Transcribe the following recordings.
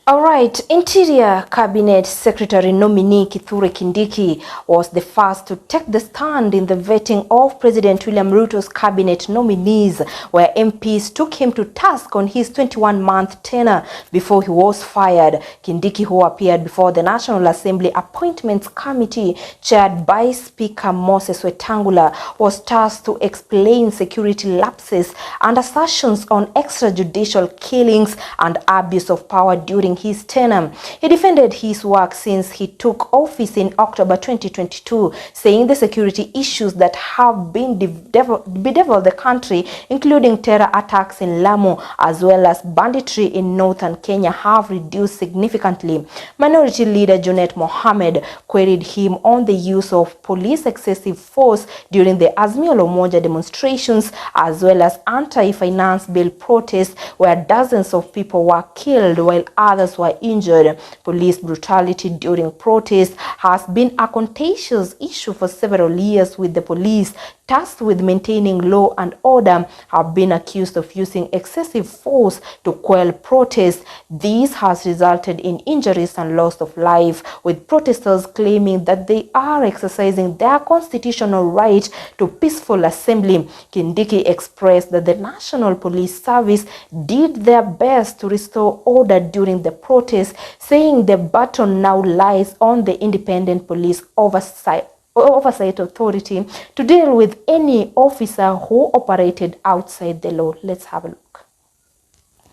All right, Interior Cabinet Secretary nominee Kithure Kindiki was the first to take the stand in the vetting of President William Ruto's cabinet nominees, where MPs took him to task on his 21-month tenure before he was fired. Kindiki, who appeared before the National Assembly Appointments Committee chaired by Speaker Moses Wetangula, was tasked to explain security lapses and assertions on extrajudicial killings and abuse of power during his tenure. He defended his work since he took office in October 2022, saying the security issues that have been bedeviled the country, including terror attacks in Lamu as well as banditry in northern Kenya, have reduced significantly. Minority Leader Junet Mohammed queried him on the use of police excessive force during the Azimio la Umoja demonstrations as well as anti-finance bill protests, where dozens of people were killed while others were injured. Police brutality during protests has been a contentious issue for several years, with the police tasked with maintaining law and order have been accused of using excessive force to quell protests. This has resulted in injuries and loss of life, with protesters claiming that they are exercising their constitutional right to peaceful assembly. Kindiki expressed that the National Police Service did their best to restore order during the protests, saying the baton now lies on the Independent Police Oversight Authority to deal with any officer who operated outside the law. Let's have a look.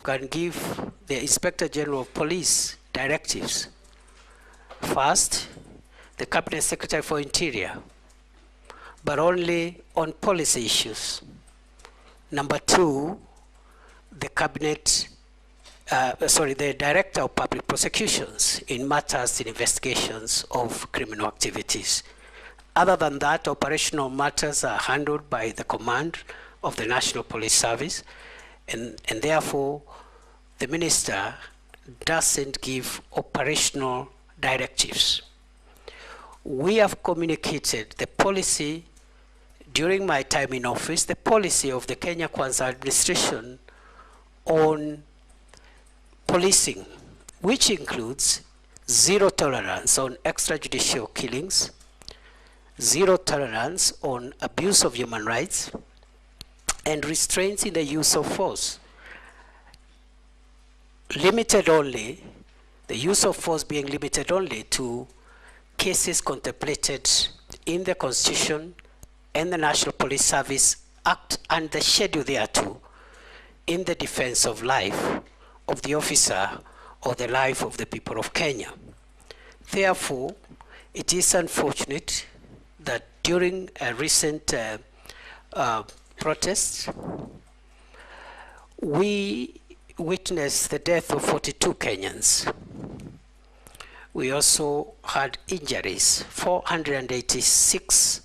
Can give the Inspector General of Police directives. First, the Cabinet Secretary for Interior, but only on policy issues. Number two, the the Director of Public Prosecutions in matters in investigations of criminal activities. Other than that, operational matters are handled by the command of the National Police Service, and therefore the minister doesn't give operational directives. We have communicated the policy during my time in office, the policy of the Kenya Kwanza administration on policing, which includes zero tolerance on extrajudicial killings, zero tolerance on abuse of human rights, and restraints in the use of force. Limited only, the use of force being limited only to cases contemplated in the Constitution and the National Police Service Act and the schedule thereto, in the defense of life of the officer or the life of the people of Kenya. Therefore, it is unfortunate that during a recent protest, we witnessed the death of 42 Kenyans. We also had injuries, 486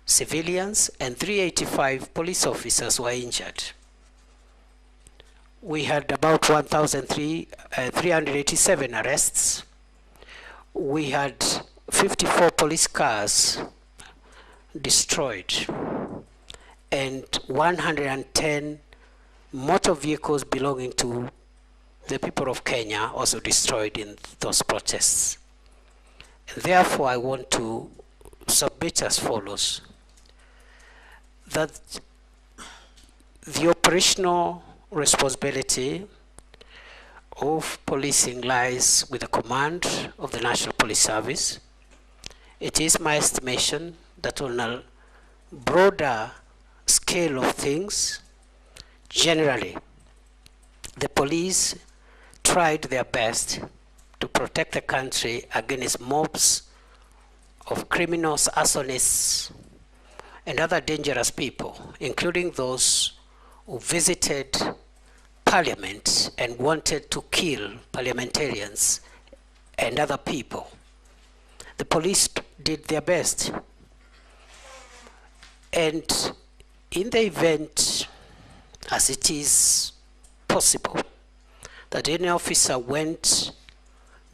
civilians and 385 police officers were injured. We had about 1,387 arrests. We had 54 police cars destroyed and 110 motor vehicles belonging to the people of Kenya also destroyed in those protests. And therefore, I want to submit as follows: that the operational responsibility of policing lies with the command of the National Police Service. It is my estimation that on a broader scale of things, generally, the police tried their best to protect the country against mobs of criminals, arsonists, and other dangerous people, including those who visited Parliament and wanted to kill parliamentarians and other people. The police did their best. And in the event, as it is possible, that any officer went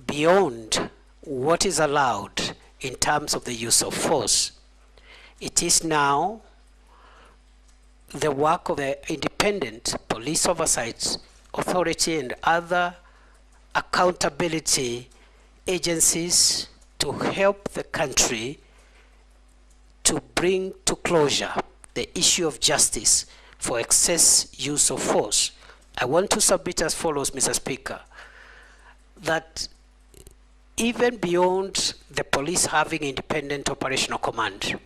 beyond what is allowed in terms of the use of force, it is now the work of the Independent Police Oversight Authority and other accountability agencies to help the country to bring to closure the issue of justice for excess use of force. I want to submit as follows, Mr. Speaker, that even beyond the police having independent operational command,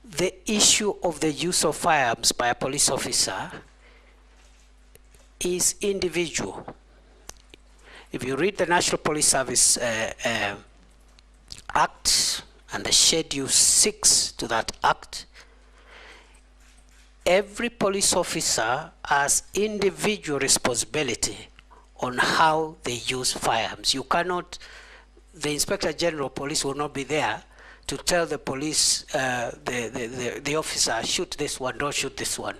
the issue of the use of firearms by a police officer is individual. If you read the National Police Service Act and the Schedule 6 to that Act, every police officer has individual responsibility on how they use firearms. You cannot, the Inspector General of Police will not be there to tell the police, the officer, shoot this one, don't shoot this one.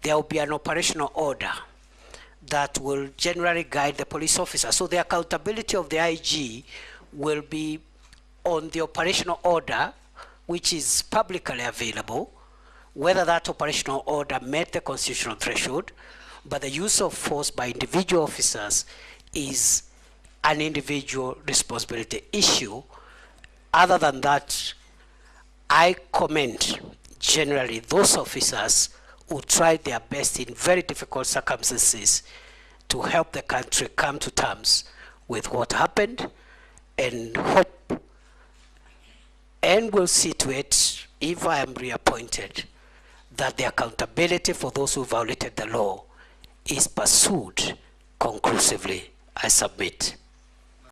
There will be an operational order that will generally guide the police officer. So the accountability of the IG will be on the operational order, which is publicly available, whether that operational order met the constitutional threshold, but the use of force by individual officers is an individual responsibility issue. Other than that, I commend generally those officers who tried their best in very difficult circumstances to help the country come to terms with what happened, and hope and will see to it, if I am reappointed, that the accountability for those who violated the law is pursued conclusively. I submit.